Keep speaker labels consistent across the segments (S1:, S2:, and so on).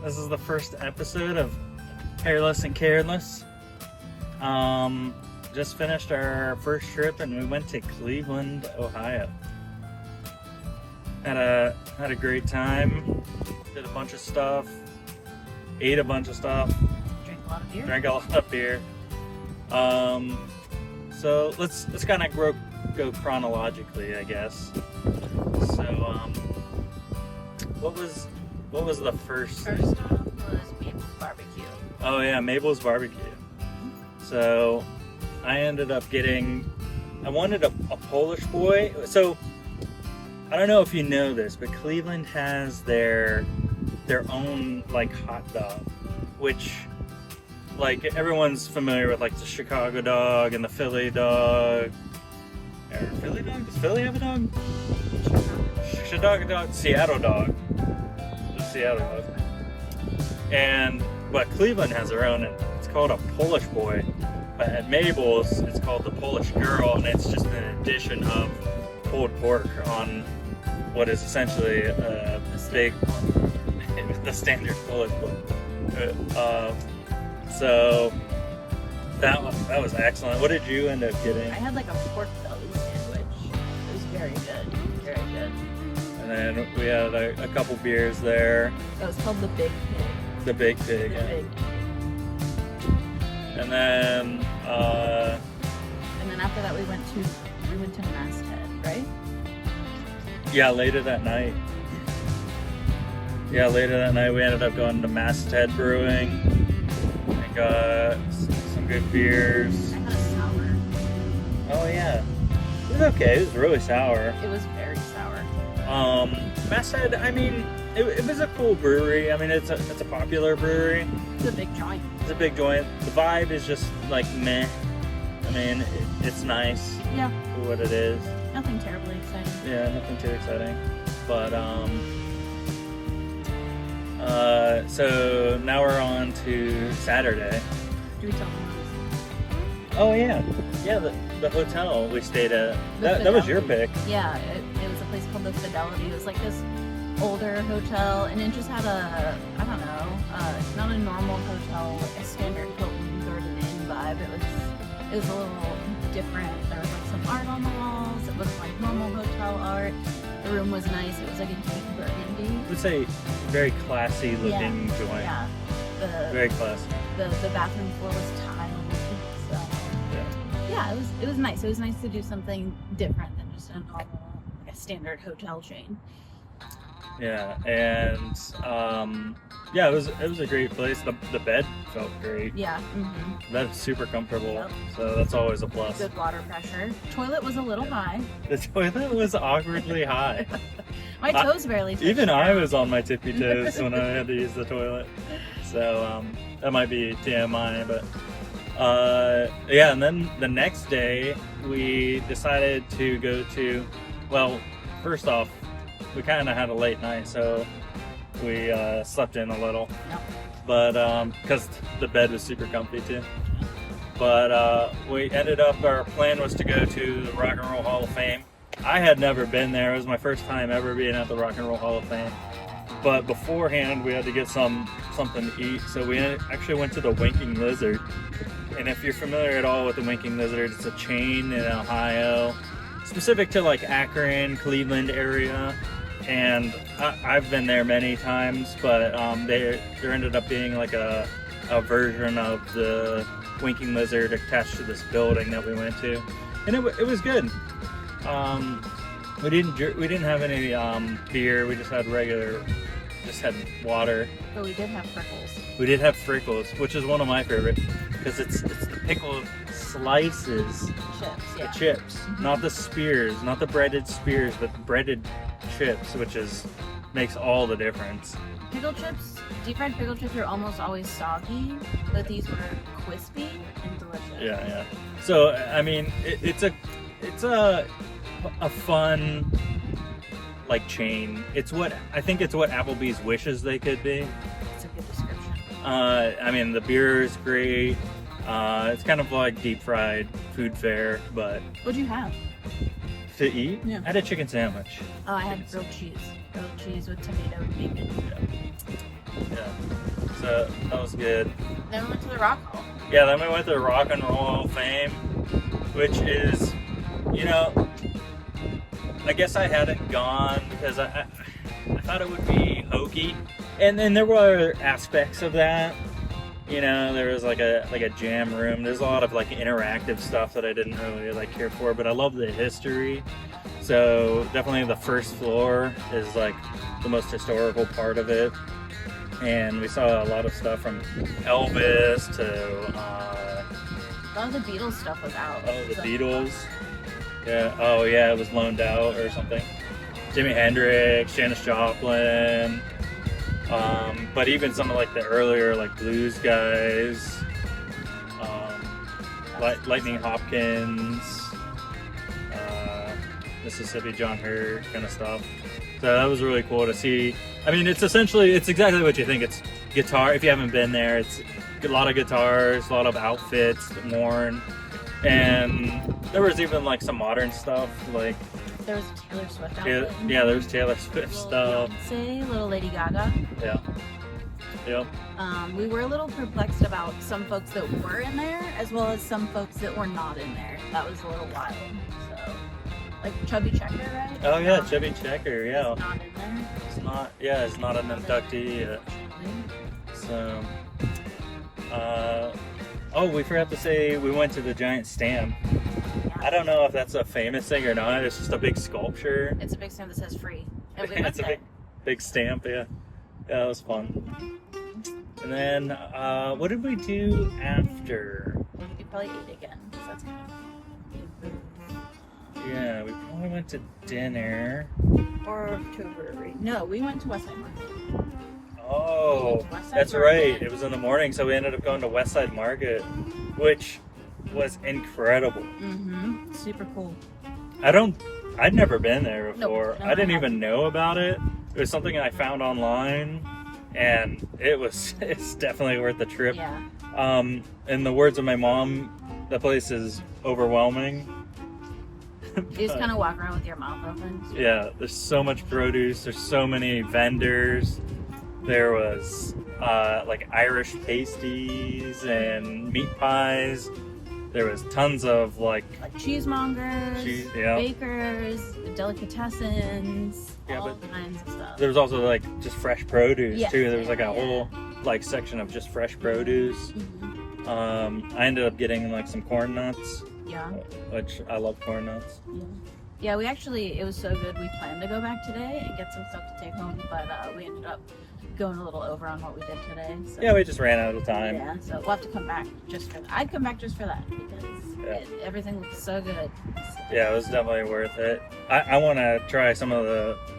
S1: This is the first episode of Hairless and Careless. Just finished our first trip and we went to Cleveland, Ohio. Had a great time. Did a bunch of stuff. Ate a bunch of stuff.
S2: Drank a lot of beer.
S1: Drank a lot of beer. So let's kind of go chronologically, I guess. So what was the first?
S2: First off was Mabel's barbecue.
S1: Oh yeah, Mabel's barbecue. So I ended up I wanted a Polish boy. So I don't know if you know this, but Cleveland has their own like hot dog, which like everyone's familiar with, like the Chicago dog and the Philly dog. Or Philly dog? Does Philly have a dog? Chicago dog, Seattle dog. The Seattle dog. But Cleveland has their own, and it's called a Polish boy. But at Mabel's, it's called the Polish girl, and it's just an addition of pulled pork on what is essentially a big, the standard Polish boy. So that was excellent. What did you end up getting?
S2: I had like a pork belly sandwich. It was very good. Very good.
S1: And then we had a couple beers there.
S2: It was called the Big Pig.
S1: The Big Pig.
S2: The Big Pig.
S1: And then
S2: after that we went to Masthead, right?
S1: Yeah, later that night. We ended up going to Masthead Brewing. I got some good beers.
S2: I had a sour.
S1: Oh yeah. It was okay. It was really sour.
S2: It was very sour.
S1: Masthead, I mean, it was a cool brewery. I mean, it's a popular brewery.
S2: It's a big joint.
S1: It's a big joint. The vibe is just like meh. I mean, it's nice.
S2: Yeah.
S1: For what it is.
S2: Nothing terribly exciting.
S1: Yeah, nothing too exciting. But so now we're on to Saturday.
S2: Do we tell them?
S1: Oh yeah, the hotel we stayed at. That was your pick.
S2: Yeah, it was a place called the Fidelity. It was like this older hotel, and it just had I don't know, not a normal hotel, like a standard Hilton Garden Inn vibe. It was a little different. There was like some art on the walls. It wasn't like normal hotel art. The room was nice. It was like a deep burgundy.
S1: I would say very classy looking joint.
S2: Yeah.
S1: Very classy.
S2: The bathroom floor was tiled. So yeah, it was nice. It was nice to do something different than just a normal, like a standard hotel chain.
S1: Yeah, and yeah, it was a great place. The bed felt great.
S2: Yeah. Mm-hmm.
S1: The bed's super comfortable,
S2: Yep.
S1: so that's always a plus.
S2: Good water pressure. Toilet was a little high.
S1: The toilet was awkwardly high.
S2: My toes barely touched
S1: Even
S2: the
S1: I
S2: ground.
S1: was on my tippy toes when I had to use the toilet. So that might be TMI, but yeah. And then the next day we decided to go to. Well, first off, we kind of had a late night, so we slept in a little.
S2: Yep.
S1: But because the bed was super comfy too. But we ended up. Our plan was to go to the Rock and Roll Hall of Fame. I had never been there. It was my first time ever being at the Rock and Roll Hall of Fame. But beforehand, we had to get something to eat. So we actually went to the Winking Lizard. And if you're familiar at all with the Winking Lizard, it's a chain in Ohio, specific to like Akron, Cleveland area. And I've been there many times, but there ended up being like a version of the Winking Lizard attached to this building that we went to, and it was good. We didn't have any beer. We just had water.
S2: But we did have freckles.
S1: We did have frickles, which is one of my favorite because it's the pickled slices,
S2: Chips,
S1: the
S2: yeah.
S1: chips,
S2: Mm-hmm.
S1: not the spears, not the breaded spears, but breaded chips, which makes all the difference.
S2: Pickle chips, deep fried pickle chips are almost always soggy, but these were crispy and delicious.
S1: Yeah. So I mean, it's a fun like chain. I think it's what Applebee's wishes they could be.
S2: It's a good description.
S1: I mean, the beer is great. It's kind of like deep fried food fare, but
S2: What'd you have?
S1: to eat,
S2: Yeah.
S1: I had a chicken sandwich.
S2: Oh, I had grilled cheese with tomato and bacon.
S1: Yeah. So that was good.
S2: Then we went to the Rock Hall.
S1: Yeah, then we went to the Rock and Roll Hall of Fame, which is, you know, I guess I hadn't gone because I thought it would be hokey, and then there were aspects of that. You know, there was like a jam room. There's a lot of like interactive stuff that I didn't really like care for, but I love the history. So definitely the first floor is like the most historical part of it, and we saw a lot of stuff from Elvis to
S2: a lot of the Beatles stuff was out.
S1: oh, the Beatles. Yeah. Oh yeah, it was loaned out or something. Jimi Hendrix, Janis Joplin. But even some of like the earlier like blues guys, Lightning Hopkins, Mississippi John Hurt kind of stuff. So that was really cool to see. I mean, it's exactly what you think. It's guitar. If you haven't been there, it's a lot of guitars, a lot of outfits worn, and there was even like some modern stuff like.
S2: There was a Taylor Swift outfit.
S1: Yeah, there was Taylor Swift stuff.
S2: Beyonce, little Lady Gaga.
S1: Yeah. Yep.
S2: We were a little perplexed about some folks that were in there, as well as some folks that were not in there. That was a little wild. So, like Chubby Checker, right?
S1: Oh yeah, Chubby Checker. Yeah.
S2: Not in there.
S1: It's not. Yeah, it's not an inductee yet. So. Oh, we forgot to say we went to the giant stamp. I don't know if that's a famous thing or not. It's just a big sculpture.
S2: It's a big stamp that says free. And we went
S1: It's a big stamp, yeah. Yeah, it was fun. And then, what did we do after?
S2: We probably ate again. So that's kind of...
S1: Yeah, we probably went to dinner.
S2: Or to a brewery. No, we went to Westside Market.
S1: Oh, that's right. It was in the morning, so we ended up going to Westside Market, which was incredible.
S2: Mm-hmm. Super cool.
S1: I'd never been there before.
S2: No,
S1: I didn't even know about it. It was something I found online, and it's definitely worth the trip.
S2: Yeah.
S1: In the words of my mom, the place is overwhelming.
S2: You just kind of walk around with your mouth open.
S1: Yeah, there's so much produce. There's so many vendors. There was like Irish pasties and meat pies. There was tons of like
S2: cheesemongers, bakers, delicatessens, all kinds of stuff.
S1: There was also like just fresh produce too. There was like a
S2: whole
S1: like section of just fresh produce.
S2: Mm-hmm.
S1: I ended up getting like some corn nuts.
S2: Yeah.
S1: Which I love corn nuts.
S2: Yeah, we actually, it was so good, we planned to go back today and get some stuff to take home, but we ended up going a little over on what we did today. So.
S1: Yeah, we just ran out of time.
S2: Yeah, so we'll have to come back just for that. I'd come back just for that because everything looks so good.
S1: Yeah, it was definitely worth it. I want to try some of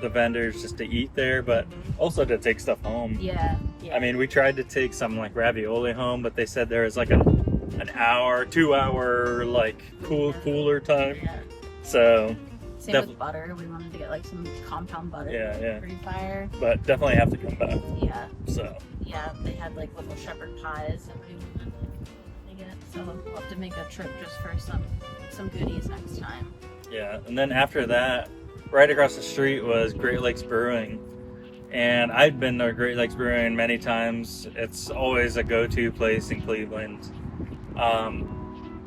S1: the vendors just to eat there, but also to take stuff home.
S2: Yeah.
S1: I mean, we tried to take some like ravioli home, but they said there was like an hour, 2 hour like cooler time.
S2: Yeah.
S1: So
S2: same with butter. We wanted to get like some compound butter.
S1: Yeah.
S2: Free fire.
S1: But definitely have to come back.
S2: Yeah.
S1: So.
S2: Yeah, they had like little shepherd pies that we wanted to get. So we'll have to make a trip just for some goodies next time.
S1: Yeah, and then after that, right across the street was Great Lakes Brewing. And I'd been to Great Lakes Brewing many times. It's always a go-to place in Cleveland.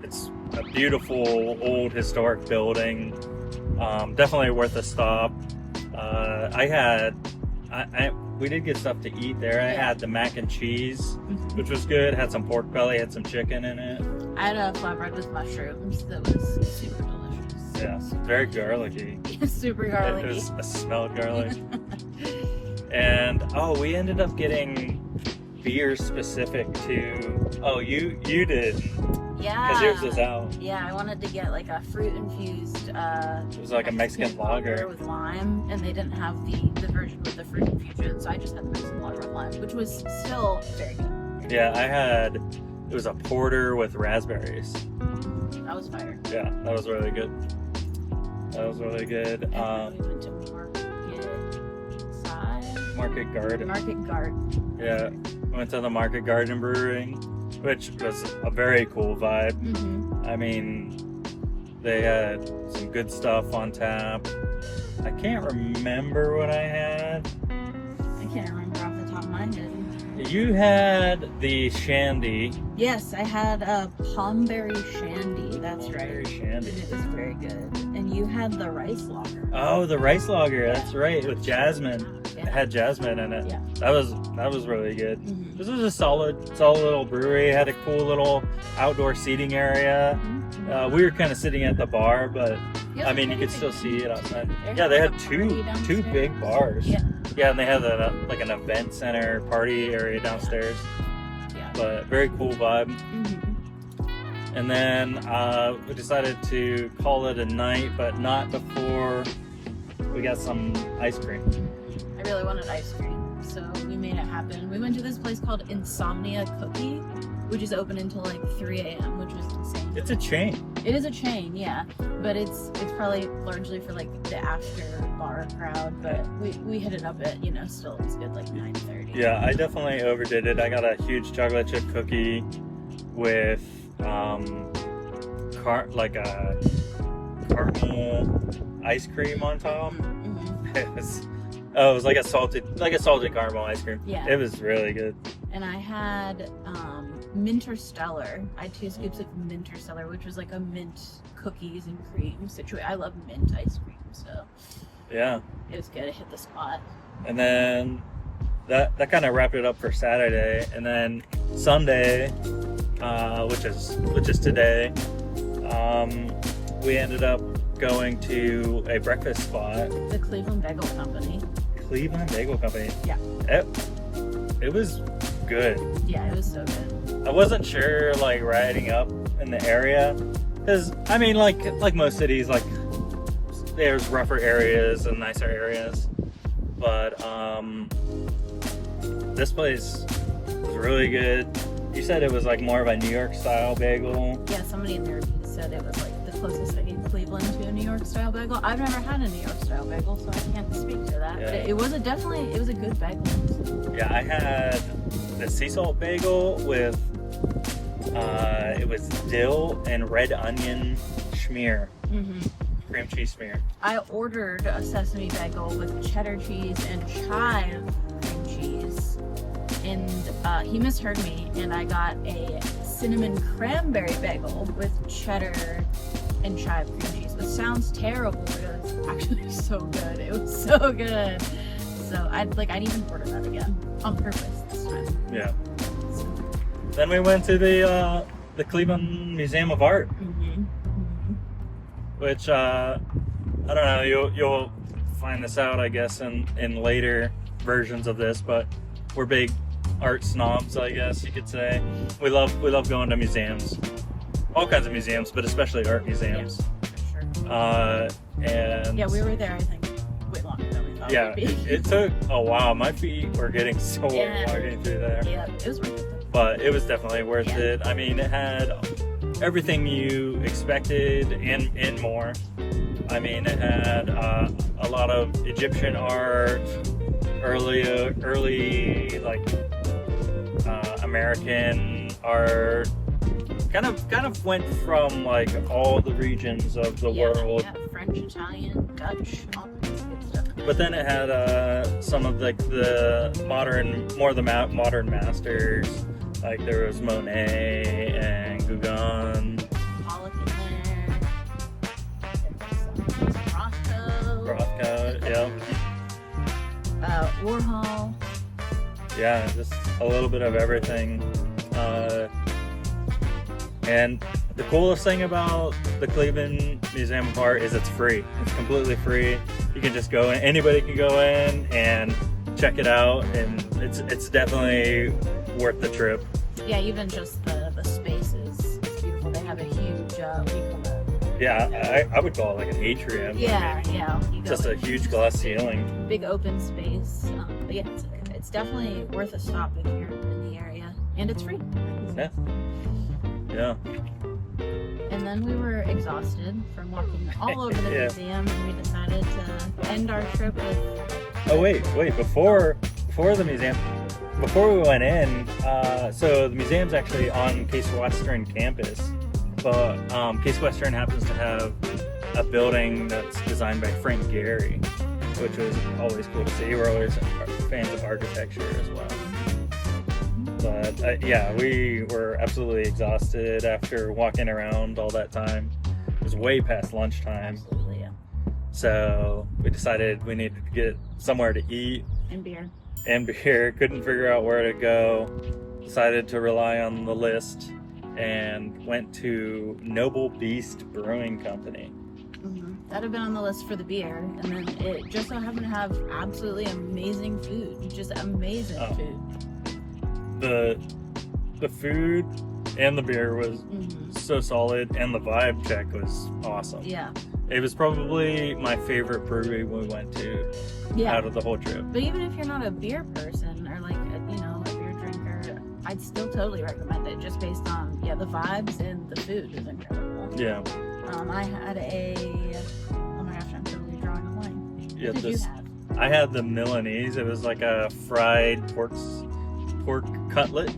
S1: It's a beautiful old historic building. Definitely worth a stop. We did get stuff to eat there. I had the mac and cheese, which was good. Had some pork belly, had some chicken in it.
S2: I had a flatbread with mushrooms that was super delicious.
S1: Yeah, very garlicky.
S2: Super garlicky.
S1: It smelled garlic. And we ended up getting beer specific to. You did.
S2: Yeah.
S1: Because yours was out.
S2: Yeah, I wanted to get like a fruit infused.
S1: It was like a Mexican lager
S2: with lime, and they didn't have the version with the fruit infusion, so I just had the Mexican lager with lime, which was still very good.
S1: Yeah, it was a porter with raspberries.
S2: That was fire.
S1: Yeah, that was really good.
S2: And we went to Market Garden.
S1: Market Garden. Yeah, we went to the Market Garden Brewery, which was a very cool vibe.
S2: Mm-hmm.
S1: I mean, they had some good stuff on tap. I can't remember what I had.
S2: I can't remember off the top of my head.
S1: You had the shandy.
S2: Yes, I had a palmberry shandy. That's
S1: Palmberry
S2: right.
S1: shandy.
S2: And it was very good. And you had the rice lager.
S1: Oh, the rice lager. That's right, with jasmine.
S2: Yeah.
S1: It had jasmine in it.
S2: Yeah.
S1: That was really good.
S2: Mhm.
S1: This was a solid little brewery. It had a cool little outdoor seating area.
S2: Mhm.
S1: We were kind of sitting at the bar, but
S2: Yeah,
S1: I mean, you
S2: pretty
S1: could still
S2: big.
S1: see it outside.
S2: They
S1: Yeah, they
S2: like
S1: had
S2: a
S1: two
S2: party downstairs.
S1: big bars.
S2: Yeah.
S1: Yeah, and they had like an event center party area downstairs.
S2: Yeah.
S1: But very cool vibe.
S2: Mhm.
S1: And then we decided to call it a night, but not before we got some ice cream.
S2: I really wanted ice cream, so we made it happen. We went to this place called Insomnia Cookie, which is open until like 3 a.m., which was insane.
S1: It's a chain.
S2: It is a chain, yeah, but it's probably largely for like the after bar crowd. But we hit it up at still it's good like 9:30.
S1: Yeah, I definitely overdid it. I got a huge chocolate chip cookie with like a caramel ice cream on top.
S2: Mhm.
S1: It was like a salted caramel ice cream.
S2: Yeah.
S1: It was really good.
S2: And I had Minterstellar. I had 2 scoops of Minterstellar, which was like a mint cookies and cream situation. I love mint ice cream, so
S1: Yeah.
S2: it was good. It hit the spot.
S1: And then that kind of wrapped it up for Saturday. And then Sunday, which is today, we ended up going to a breakfast spot.
S2: The Cleveland Bagel Company.
S1: Cleveland Bagel Company.
S2: Yeah.
S1: It was good.
S2: Yeah, it was so good.
S1: I wasn't sure like riding up in the area, because I mean like most cities, like there's rougher areas and nicer areas, but this place was really good. You said it was like more of a New York style bagel.
S2: Yeah, somebody in the review said it was like the closest thing in Cleveland to a New York style bagel. I've never had a New York style bagel, so I can't speak to that.
S1: Yeah.
S2: But it was a good bagel.
S1: Yeah, I had the sea salt bagel with it was dill and red onion schmear,
S2: Mm-hmm.
S1: cream cheese schmear.
S2: I ordered a sesame bagel with cheddar cheese and chive cream cheese, and he misheard me, and I got a cinnamon cranberry bagel with cheddar and chive cream cheese, which sounds terrible, but it was actually so good. It was so good. So I'd even order that again on purpose this time.
S1: Yeah. Then we went to the Cleveland Museum of Art,
S2: Mm-hmm.
S1: which I don't know. You'll find this out, I guess, in later versions of this. But we're big art snobs, I guess you could say. We love going to museums, all kinds of museums, but especially art museums.
S2: Yeah, for sure.
S1: And
S2: Yeah, we were there, I think, way longer than we thought
S1: yeah,
S2: we'd be.
S1: it took a while. My feet were getting sore
S2: Yeah.
S1: walking through there.
S2: Yeah, it was worth it.
S1: But it was definitely worth
S2: Yeah.
S1: it. I mean, it had everything you expected and more. I mean, it had a lot of Egyptian art, early like American art. Kind of went from like all the regions of the world.
S2: Yeah, French, Italian, Dutch, all kinds of good stuff.
S1: But then it had some of like the modern masters. Like there was Monet and Gauguin,
S2: Pollock in there.
S1: Rothko, yeah.
S2: Warhol.
S1: Yeah, just a little bit of everything. And the coolest thing about the Cleveland Museum of Art is it's free. It's completely free. You can just go in. Anybody can go in and check it out, and it's definitely worth the trip.
S2: Yeah, even just the space is beautiful. They have a huge, what do you call that?
S1: Yeah, I would call it like an atrium.
S2: Yeah. You go
S1: Just a
S2: in,
S1: huge glass ceiling.
S2: big open space. But yeah, it's definitely worth a stop if you're in the area, and it's free.
S1: Yeah. Yeah.
S2: And then we were exhausted from walking all over the
S1: Yeah.
S2: museum, and we decided to end our trip with.
S1: Oh wait! Before the museum, before we went in, so the museum's actually on Case Western campus, but Case Western happens to have a building that's designed by Frank Gehry, which was always cool to see. We're always fans of architecture as well. But yeah, we were absolutely exhausted after walking around all that time. It was way past lunchtime.
S2: Absolutely, yeah.
S1: So we decided we needed to get somewhere to eat.
S2: And beer.
S1: And beer. Couldn't figure out where to go. Decided to rely on the list and went to Noble Beast Brewing Company.
S2: That had been on the list for the beer, and then it just so happened to have absolutely amazing food. Just amazing food.
S1: The food and the beer was so solid, and the vibe check was awesome.
S2: Yeah.
S1: It was probably my favorite brewery we went to out of the whole trip.
S2: But even if you're not a beer person or like a beer drinker, I'd still totally recommend it just based on the vibes, and the food is incredible.
S1: Yeah.
S2: I had oh my gosh, I'm totally drawing a blank.
S1: Yeah,
S2: What did you have?
S1: I had the Milanese. It was like a fried pork cutlet,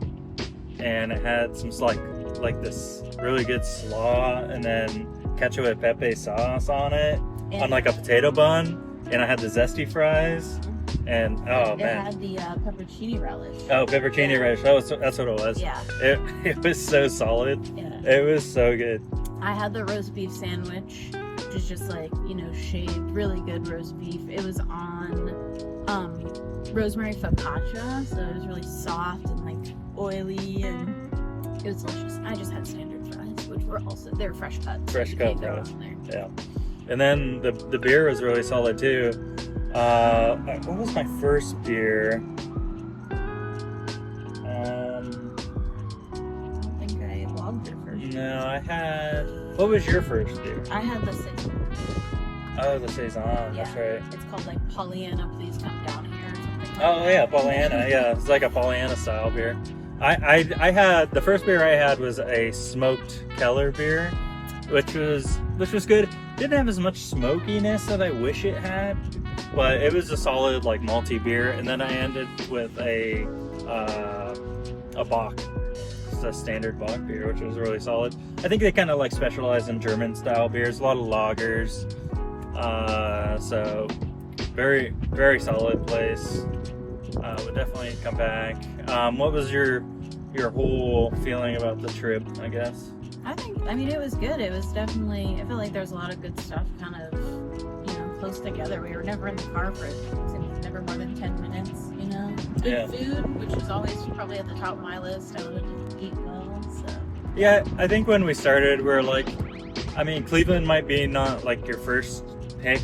S1: and it had some like this really good slaw, and then cacio e pepe sauce on it, on like a potato bun, and I had the zesty fries, and
S2: it had the pepperoni relish.
S1: Oh, pepperoni relish. That's what it was.
S2: Yeah.
S1: It was so solid.
S2: Yeah.
S1: It was so good.
S2: I had the roast beef sandwich, which is just like, shaved, really good roast beef. It was on rosemary focaccia, so it was really soft and like oily, and it was delicious. I just had standard fries, which were they're fresh cut.
S1: Fresh cut fries. Yeah. And then the beer was really solid too. What was my first beer? No, I had... What was your first beer?
S2: I had the Saison.
S1: Oh, the Saison.
S2: Yeah.
S1: That's right.
S2: It's called like Pollyanna, please come down here or something.
S1: Oh, yeah, Pollyanna. Yeah, it's like a Pollyanna style beer. I had... The first beer I had was a smoked Keller beer, which was good. Didn't have as much smokiness that I wish it had, but it was a solid like malty beer. And then I ended with a Bock. A standard Bock beer, which was really solid. I think they kind of like specialize in German style beers, a lot of lagers. So very, very solid place. Would definitely come back. What was your whole feeling about the trip, I guess?
S2: I mean, it was good. It was definitely, I feel like there's a lot of good stuff kind of, close together. We were never in the car for never more than 10 minutes, Good food, which is always probably at the top of my list. I wanted to eat well, so.
S1: Yeah, I think when we started, we were like, Cleveland might be not like your first pick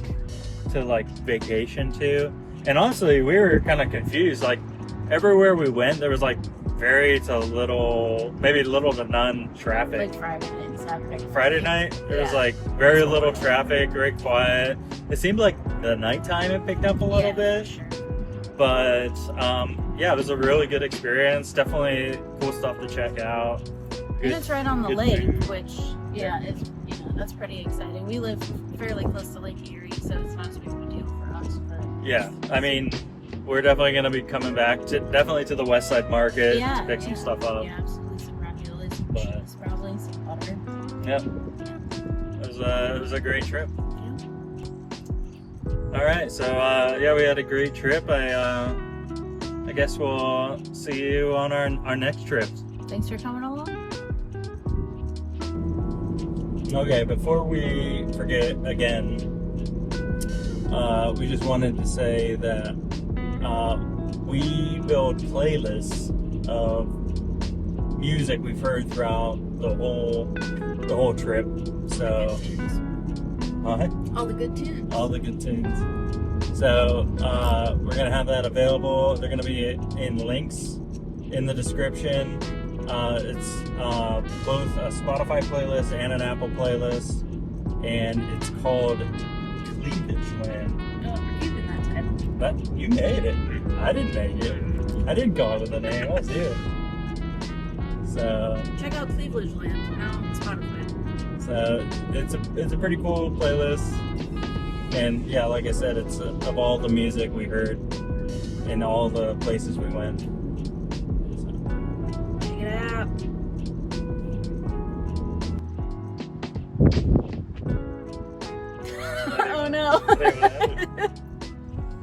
S1: to like vacation to. And honestly, we were kind of confused. Like everywhere we went, there was like maybe little to none traffic.
S2: Like Friday night and Saturday.
S1: Friday night, there was like very little traffic, very quiet. It seemed like the nighttime it picked up a little bit.
S2: Sure.
S1: But it was a really good experience. Definitely cool stuff to check out.
S2: And it's right on the lake, which it's that's pretty exciting. We live fairly close to Lake Erie, so it's not as big of a deal for us. But
S1: we're definitely going to be coming back to the West Side Market to pick some stuff up.
S2: Yeah, absolutely. Some raviolis, some cheese, probably some butter.
S1: Yep. It was a great trip. All right, so we had a great trip. I guess we'll see you on our next trip.
S2: Thanks for coming along.
S1: Okay, before we forget again, we just wanted to say that we build playlists of music we've heard throughout the whole trip. So.
S2: All the good tunes.
S1: All the good tunes. So we're gonna have that available. They're gonna be in links in the description. It's both a Spotify playlist and an Apple playlist, and it's called Cleavage Land.
S2: Oh, we're keeping that title.
S1: But you made it. I didn't make it. I didn't come up with the name. That was you. So
S2: check out Cleavage Land now on Spotify.
S1: So it's a pretty cool playlist, and like I said, it's of all the music we heard in all the places we went. So.
S2: Check it out. Oh no!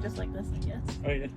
S2: Just like this, I guess.
S1: Oh yeah.